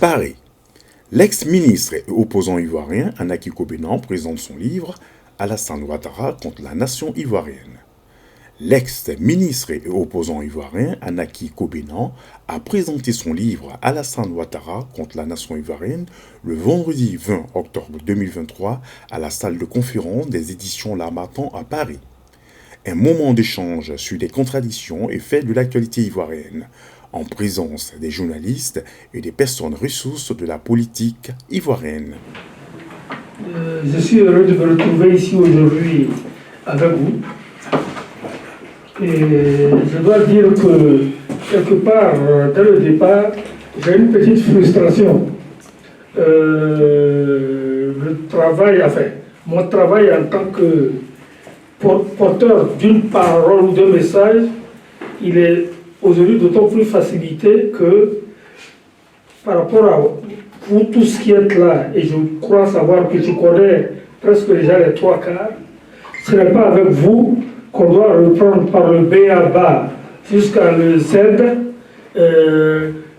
Paris. L'ex-ministre et opposant ivoirien Anaki Kobenan présente son livre Alassane Ouattara contre la nation ivoirienne. L'ex-ministre et opposant ivoirien Anaki Kobenan a présenté son livre Alassane Ouattara contre la nation ivoirienne le vendredi 20 octobre 2023 à la salle de conférence des éditions L'Harmattan à Paris. Un moment d'échange sur des contradictions et faits de l'actualité ivoirienne, en présence des journalistes et des personnes ressources de la politique ivoirienne. Je suis heureux de me retrouver ici aujourd'hui avec vous. Et je dois dire que, quelque part, dès le départ, j'ai une petite frustration. Mon travail en tant que porteur d'une parole ou d'un message, il est aujourd'hui d'autant plus facilité que par rapport à vous tous qui êtes là, et je crois savoir que je connais presque déjà les trois quarts, ce n'est pas avec vous qu'on doit reprendre par le B à bas jusqu'à le Z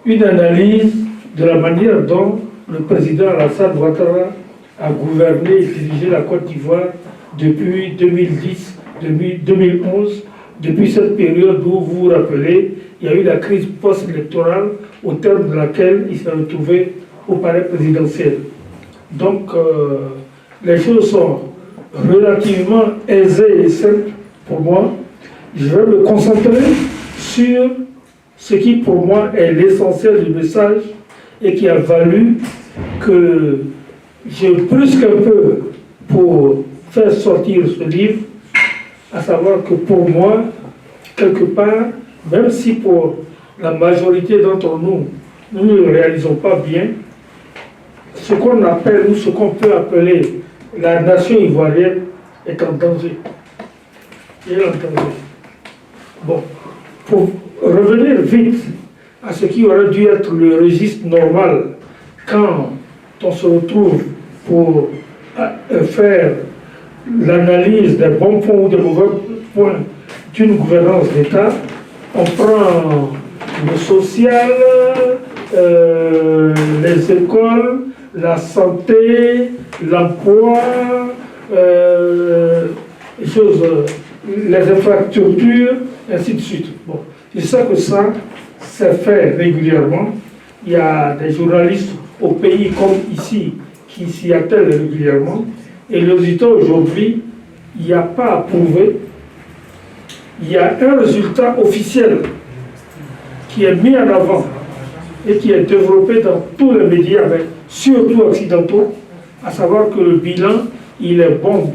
une analyse de la manière dont le président Alassane Ouattara a gouverné et dirigé la Côte d'Ivoire depuis 2010, depuis 2011, depuis cette période où vous vous rappelez, il y a eu la crise post-électorale au terme de laquelle il s'est retrouvé au palais présidentiel. Donc, les choses sont relativement aisées et simples pour moi. Je vais me concentrer sur ce qui, pour moi, est l'essentiel du message et qui a valu que je brusque un peu pour faire sortir ce livre, à savoir que pour moi, quelque part, même si pour la majorité d'entre nous, nous ne le réalisons pas bien, ce qu'on appelle ou ce qu'on peut appeler la nation ivoirienne est en danger. Elle est en danger. Bon, pour revenir vite à ce qui aurait dû être le registre normal quand on se retrouve pour faire l'analyse des bons points ou des mauvais points d'une gouvernance d'État, on prend le social, les écoles, la santé, l'emploi, les infrastructures, ainsi de suite. Bon, c'est ça que ça s'est fait régulièrement. Il y a des journalistes au pays comme ici qui s'y attellent régulièrement. Et le résultat aujourd'hui, il n'y a pas à prouver. Il y a un résultat officiel qui est mis en avant et qui est développé dans tous les médias, surtout occidentaux, à savoir que le bilan, il est bon.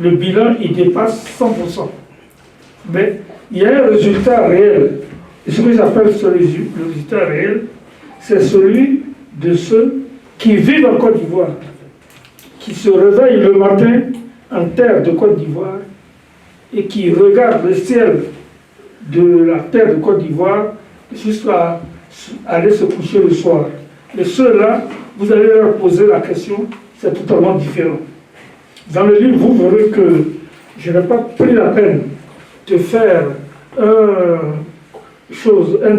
Le bilan, il dépasse 100%. Mais il y a un résultat réel. Et ce que j'appelle le résultat réel, c'est celui de ceux qui vivent en Côte d'Ivoire, qui se réveillent le matin en terre de Côte d'Ivoire et qui regardent le ciel de la terre de Côte d'Ivoire jusqu'à aller se coucher le soir. Et ceux-là, vous allez leur poser la question, c'est totalement différent. Dans le livre, vous verrez que je n'ai pas pris la peine de faire un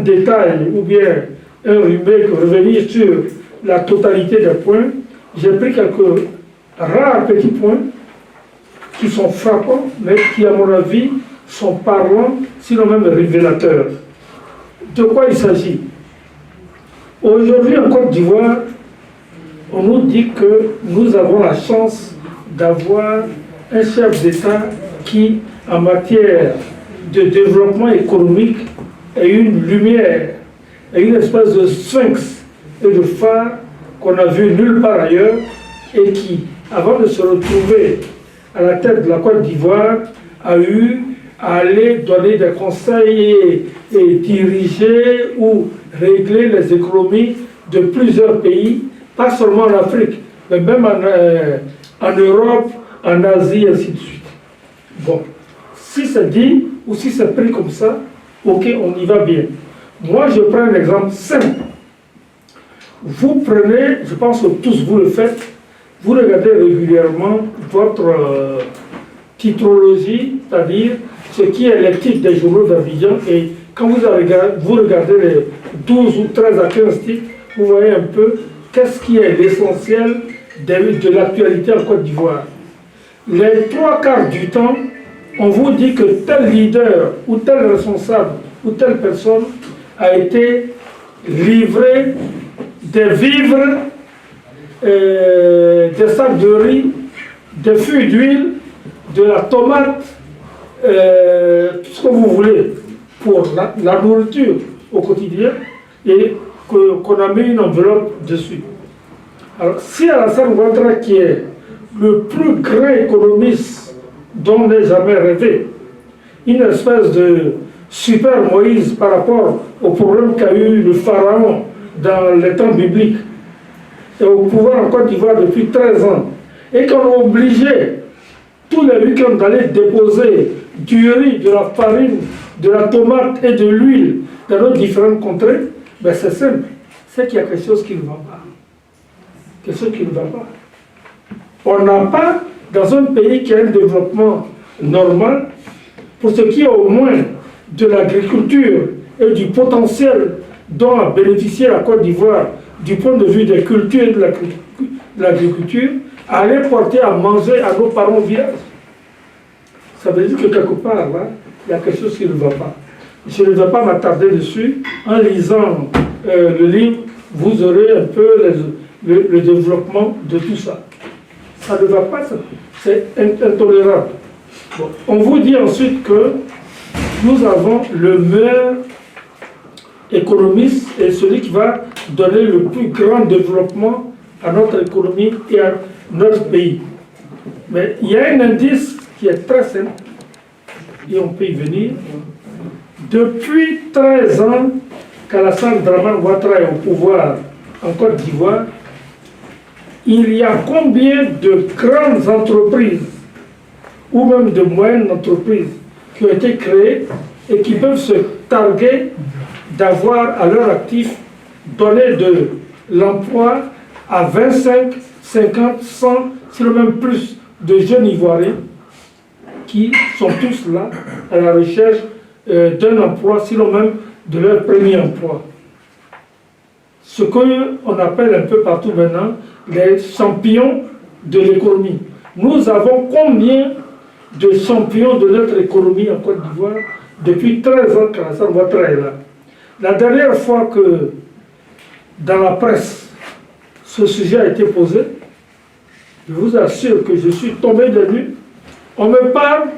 détail ou bien un remake, revenir sur la totalité des points. J'ai pris quelques rares petits points qui sont frappants, mais qui, à mon avis, sont parlants, sinon même révélateurs. De quoi il s'agit? Aujourd'hui, en Côte d'Ivoire, on nous dit que nous avons la chance d'avoir un chef d'État qui, en matière de développement économique, est une lumière, est une espèce de sphinx et de phare qu'on a vu nulle part ailleurs et qui, avant de se retrouver à la tête de la Côte d'Ivoire, a eu à aller donner des conseils et diriger ou régler les économies de plusieurs pays, pas seulement en Afrique, mais même en Europe, en Asie, ainsi de suite. Bon, si c'est dit ou si c'est pris comme ça, ok, on y va bien. Moi, je prends un exemple simple. Vous prenez, je pense que tous vous le faites, vous regardez régulièrement votre titrologie, c'est-à-dire ce qui est les titres des journaux d'Abidjan, et quand vous regardez les 12 ou 13 à 15 titres, vous voyez un peu qu'est-ce qui est l'essentiel de l'actualité en Côte d'Ivoire. Les trois quarts du temps, on vous dit que tel leader ou tel responsable ou telle personne a été livré des vivres, des sacs de riz, des fûts d'huile, de la tomate, tout ce que vous voulez pour la nourriture au quotidien, et qu'on a mis une enveloppe dessus. Alors, si Alassane Ouattara, qui est le plus grand économiste dont on n'ait jamais rêvé, une espèce de super Moïse par rapport au problème qu'a eu le pharaon dans les temps bibliques, et au pouvoir en Côte d'Ivoire depuis 13 ans, et qu'on a obligé tous les week-ends d'aller déposer du riz, de la farine, de la tomate et de l'huile dans nos différentes contrées, ben c'est simple, c'est qu'il y a quelque chose qui ne va pas. Quelque chose qui ne va pas. On n'a pas, dans un pays qui a un développement normal, pour ce qui est au moins de l'agriculture et du potentiel dont a bénéficié la Côte d'Ivoire du point de vue des cultures et de l'agriculture, à aller porter à manger à nos parents vierges. Ça veut dire que quelque part, là, il y a quelque chose qui ne va pas. Je ne vais pas m'attarder dessus. En lisant le livre, vous aurez un peu le développement de tout ça. Ça ne va pas, c'est intolérable. Bon. On vous dit ensuite que nous avons le meilleur économiste et celui qui va donner le plus grand développement à notre économie et à notre pays. Mais il y a un indice qui est très simple, et on peut y venir. Depuis 13 ans qu'Alassane Dramane Ouattara est au pouvoir en Côte d'Ivoire, il y a combien de grandes entreprises, ou même de moyennes entreprises, qui ont été créées et qui peuvent se targuer d'avoir à leur actif donné de l'emploi à 25, 50, 100, sinon même plus de jeunes Ivoiriens qui sont tous là à la recherche d'un emploi, sinon même de leur premier emploi. Ce qu'on appelle un peu partout maintenant les champions de l'économie. Nous avons combien de champions de notre économie en Côte d'Ivoire depuis 13 ans qu'Alassane Ouattara est là. La dernière fois que dans la presse ce sujet a été posé, je vous assure que je suis tombé de nuit. On me parle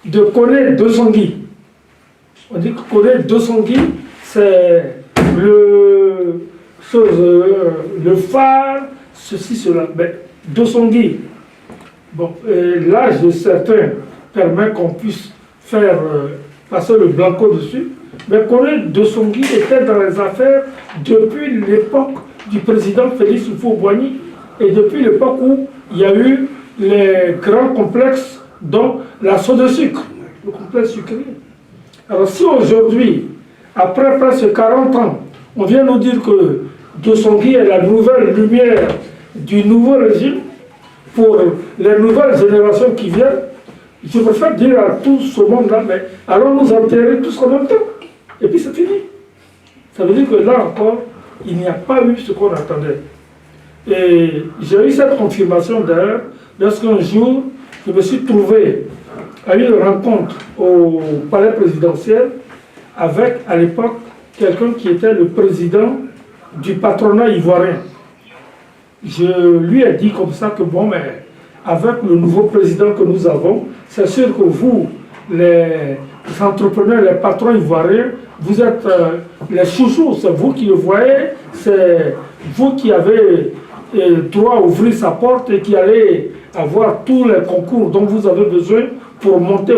de Koné Dosongui. On dit que Koné Dosongui, c'est le phare, ceci, cela. Mais Dosongui, bon, l'âge de certains permet qu'on puisse faire passer le blanco dessus. Mais Koné Dosongui était dans les affaires depuis l'époque du président Félix Houphouët-Boigny et depuis l'époque où il y a eu les grands complexes, dont la de sucre, le complexe sucrier. Alors si aujourd'hui, après presque 40 ans, on vient nous dire que Dosongui est la nouvelle lumière du nouveau régime pour les nouvelles générations qui viennent, je préfère dire à tout ce monde-là, mais allons nous enterrer tous en même temps. Et puis c'est fini. Ça veut dire que là encore, il n'y a pas eu ce qu'on attendait. Et j'ai eu cette confirmation d'ailleurs, lorsqu'un jour, je me suis trouvé à une rencontre au palais présidentiel avec, à l'époque, quelqu'un qui était le président du patronat ivoirien. Je lui ai dit comme ça que bon, mais avec le nouveau président que nous avons, c'est sûr que vous, les entrepreneurs, les patrons ivoiriens, vous êtes les chouchous, c'est vous qui le voyez, c'est vous qui avez droit à ouvrir sa porte et qui allez avoir tous les concours dont vous avez besoin pour monter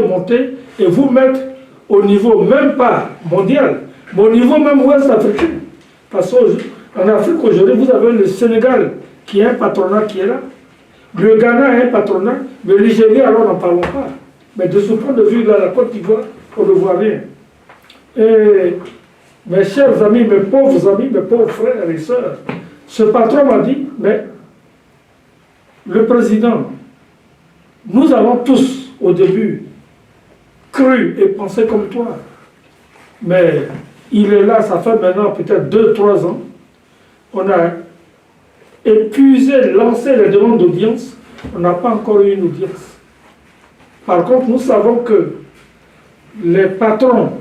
et vous mettre au niveau même pas mondial, mais au niveau même ouest africain. Parce qu'en Afrique aujourd'hui, vous avez le Sénégal qui est un patronat qui est là, le Ghana est un patronat, mais le Nigeria, alors n'en parlons pas. Mais de ce point de vue-là, la Côte d'Ivoire, on ne voit rien. Et mes chers amis, mes pauvres amis, mes pauvres frères et sœurs, ce patron m'a dit, mais le président, nous avons tous, au début, cru et pensé comme toi. Mais il est là, ça fait maintenant peut-être 2-3 ans. on a épuisé, lancé les demandes d'audience, on n'a pas encore eu une audience. Par contre, nous savons que les patrons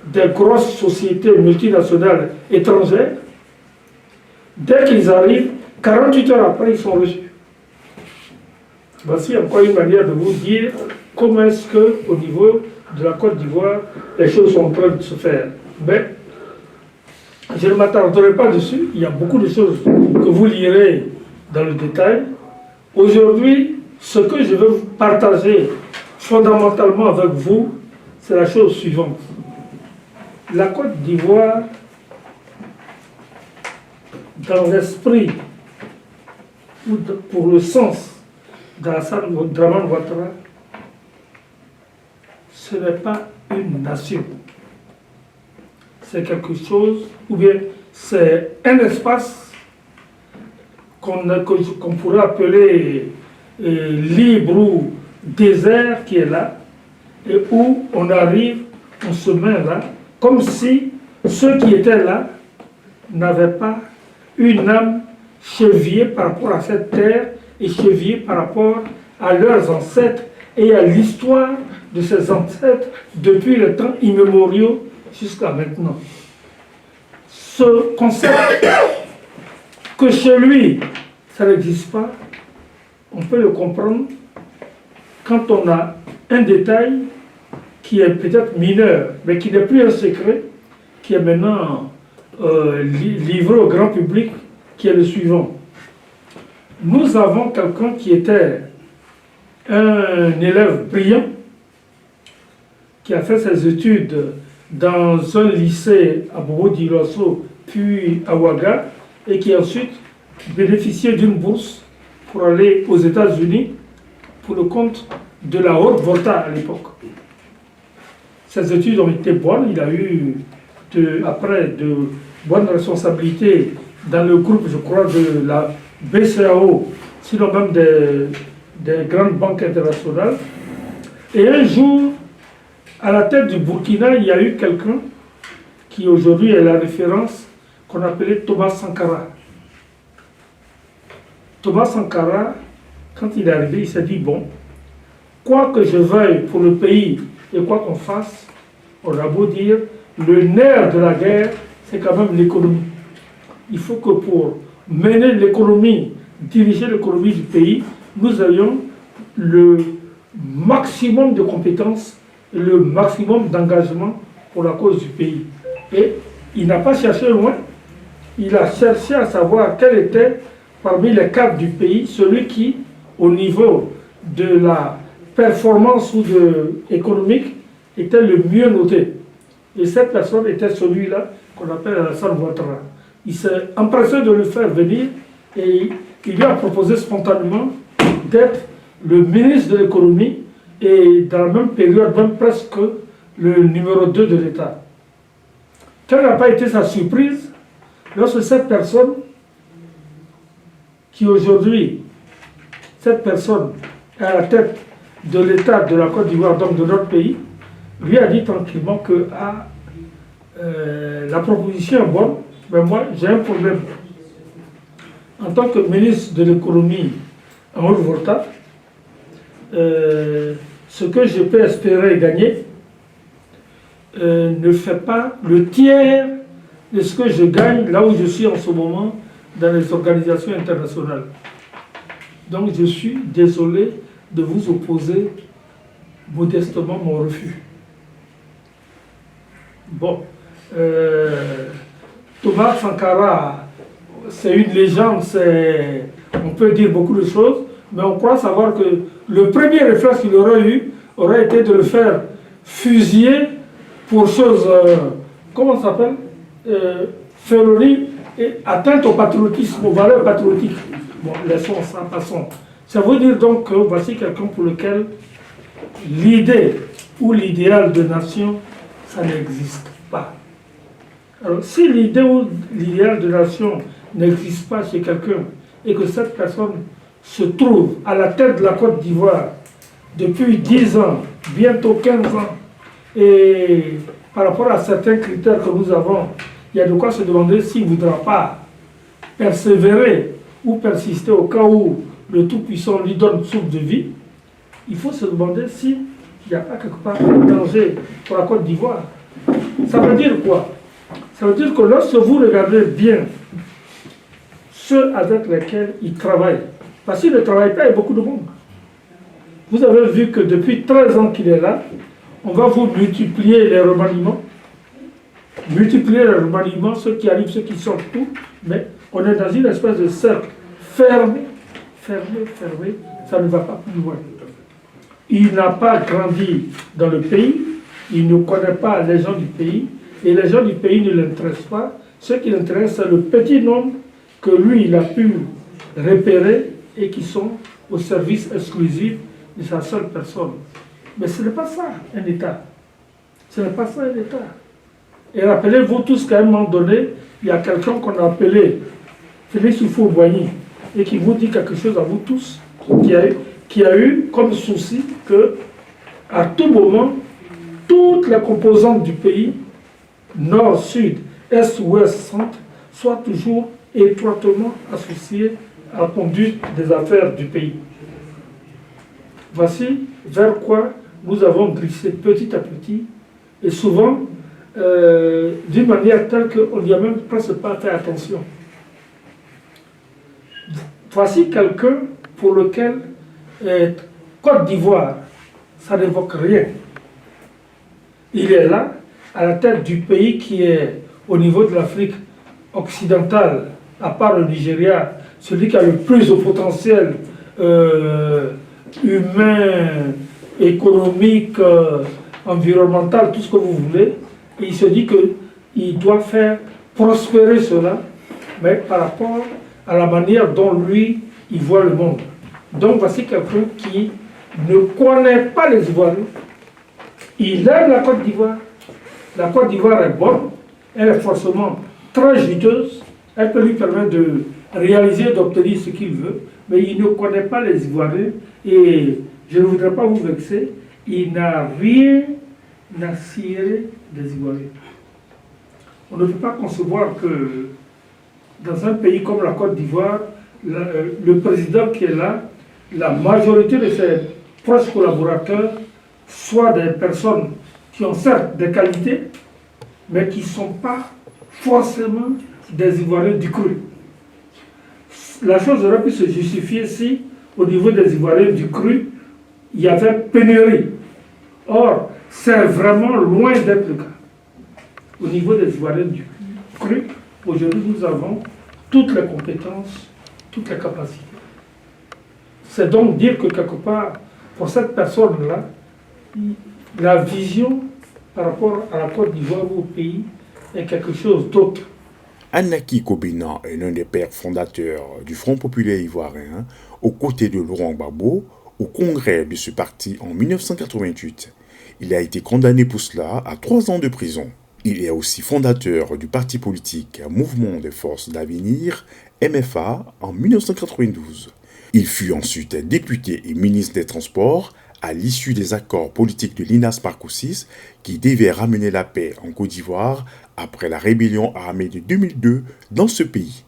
des grosses sociétés multinationales étrangères, dès qu'ils arrivent, 48 heures après, ils sont reçus. Voici encore une manière de vous dire comment est-ce qu'au niveau de la Côte d'Ivoire, les choses sont en train de se faire. Mais je ne m'attarderai pas dessus, il y a beaucoup de choses que vous lirez dans le détail. Aujourd'hui, ce que je veux partager fondamentalement avec vous, c'est la chose suivante. La Côte d'Ivoire, dans l'esprit, ou pour le sens d'Alassane Dramane Ouattara, ce n'est pas une nation. C'est quelque chose, ou bien c'est un espace qu'on pourrait appeler libre ou désert qui est là, et où on arrive, on se met là, comme si ceux qui étaient là n'avaient pas une âme chevillée par rapport à cette terre et chevillée par rapport à leurs ancêtres et à l'histoire de ces ancêtres depuis les temps immémoriaux jusqu'à maintenant. Ce concept que chez lui, ça n'existe pas, on peut le comprendre quand on a un détail qui est peut-être mineur, mais qui n'est plus un secret, qui est maintenant livré au grand public, qui est le suivant. Nous avons quelqu'un qui était un élève brillant, qui a fait ses études dans un lycée à Bobo-Dioulasso, puis à Ouaga, et qui a ensuite bénéficié d'une bourse pour aller aux États-Unis pour le compte de la Haute Volta à l'époque. Ses études ont été bonnes, il a eu après de bonnes responsabilités dans le groupe, je crois, de la BCAO, sinon même des grandes banques internationales. Et un jour, à la tête du Burkina, il y a eu quelqu'un qui aujourd'hui est la référence qu'on appelait Thomas Sankara. Thomas Sankara, quand il est arrivé, il s'est dit, bon, quoi que je veuille pour le pays et quoi qu'on fasse, on a beau dire, le nerf de la guerre, c'est quand même l'économie. Il faut que pour mener l'économie, diriger l'économie du pays, nous ayons le maximum de compétences et le maximum d'engagement pour la cause du pays. Et il n'a pas cherché loin, il a cherché à savoir quel était, parmi les cadres du pays, celui qui, au niveau de la performance ou économique, était le mieux noté. Et cette personne était celui-là qu'on appelle Alassane Ouattara. Il s'est empressé de le faire venir et il lui a proposé spontanément d'être le ministre de l'économie et dans la même période, même presque le numéro 2 de l'État. Quelle n'a pas été sa surprise lorsque cette personne, qui aujourd'hui, cette personne est à la tête de l'État de la Côte d'Ivoire, donc de notre pays, lui a dit tranquillement que la proposition est bonne, mais moi j'ai un problème. En tant que ministre de l'économie en Haute-Volta, ce que je peux espérer gagner ne fait pas le tiers de ce que je gagne là où je suis en ce moment dans les organisations internationales. Donc je suis désolé de vous opposer modestement mon refus. Bon, Thomas Sankara, c'est une légende, on peut dire beaucoup de choses, mais on croit savoir que le premier réflexe qu'il aurait eu aurait été de le faire fusiller pour choses, comment ça s'appelle, féronie et atteinte au patriotisme, aux valeurs patriotiques. Bon, laissons ça, passons. Ça veut dire donc que voici quelqu'un pour lequel l'idée ou l'idéal de nation, ça n'existe pas. Alors, si l'idée ou l'idéal de nation n'existe pas chez quelqu'un et que cette personne se trouve à la tête de la Côte d'Ivoire depuis 10 ans, bientôt 15 ans, et par rapport à certains critères que nous avons, il y a de quoi se demander s'il ne voudra pas persévérer ou persister au cas où le Tout-Puissant lui donne souffle de vie, il faut se demander s'il n'y a pas quelque part un danger pour la Côte d'Ivoire. Ça veut dire quoi? Ça veut dire que lorsque vous regardez bien ceux avec lesquels il travaille, parce qu'il ne travaille pas avec beaucoup de monde. Vous avez vu que depuis 13 ans qu'il est là, on va vous multiplier les remaniements, ceux qui arrivent, ceux qui sortent, tout, mais on est dans une espèce de cercle fermé, ça ne va pas plus loin. Il n'a pas grandi dans le pays, il ne connaît pas les gens du pays, et les gens du pays ne l'intéressent pas. Ce qui l'intéresse, c'est le petit nombre que lui, il a pu repérer et qui sont au service exclusif de sa seule personne. Mais ce n'est pas ça, un État. Ce n'est pas ça, un État. Et rappelez-vous tous qu'à un moment donné, il y a quelqu'un qu'on a appelé Félix Houphouët-Boigny et qui vous dit quelque chose à vous tous, qui a eu comme souci que, à tout moment, toutes les composantes du pays, nord, sud, est, ouest, centre, soient toujours étroitement associées à la conduite des affaires du pays. Voici vers quoi nous avons glissé petit à petit, et souvent d'une manière telle qu'on n'y a même presque pas fait attention. Voici quelqu'un pour lequel Côte d'Ivoire, ça n'évoque rien. Il est là, à la tête du pays qui est au niveau de l'Afrique occidentale, à part le Nigeria, celui qui a le plus de potentiel humain, économique, environnemental, tout ce que vous voulez. Et il se dit qu'il doit faire prospérer cela, mais par rapport à la manière dont lui, il voit le monde. Donc voici quelqu'un qui ne connaît pas les Ivoiriens. Il aime la Côte d'Ivoire. La Côte d'Ivoire est bonne, elle est forcément très juteuse, elle peut lui permettre de réaliser, d'obtenir ce qu'il veut, mais il ne connaît pas les Ivoiriens et je ne voudrais pas vous vexer, il n'a rien à cirer des Ivoiriens. On ne peut pas concevoir que dans un pays comme la Côte d'Ivoire, le président qui est là, la majorité de ses proches collaborateurs soient des personnes qui ont certes des qualités, mais qui ne sont pas forcément des Ivoiriens du cru. La chose aurait pu se justifier si, au niveau des Ivoiriens du cru, il y avait pénurie. Or, c'est vraiment loin d'être le cas. Au niveau des Ivoiriens du cru, aujourd'hui, nous avons toutes les compétences, toutes les capacités. C'est donc dire que quelque part, pour cette personne-là, la vision par rapport à la Côte d'Ivoire ou au pays est quelque chose d'autre. Anaki Kobina est l'un des pères fondateurs du Front populaire ivoirien, aux côtés de Laurent Gbagbo, au congrès de ce parti en 1988. Il a été condamné pour cela à 3 ans de prison. Il est aussi fondateur du parti politique Mouvement des Forces d'Avenir, MFA, en 1992. Il fut ensuite député et ministre des Transports à l'issue des accords politiques de Linas Parkoussis qui devaient ramener la paix en Côte d'Ivoire après la rébellion armée de 2002 dans ce pays.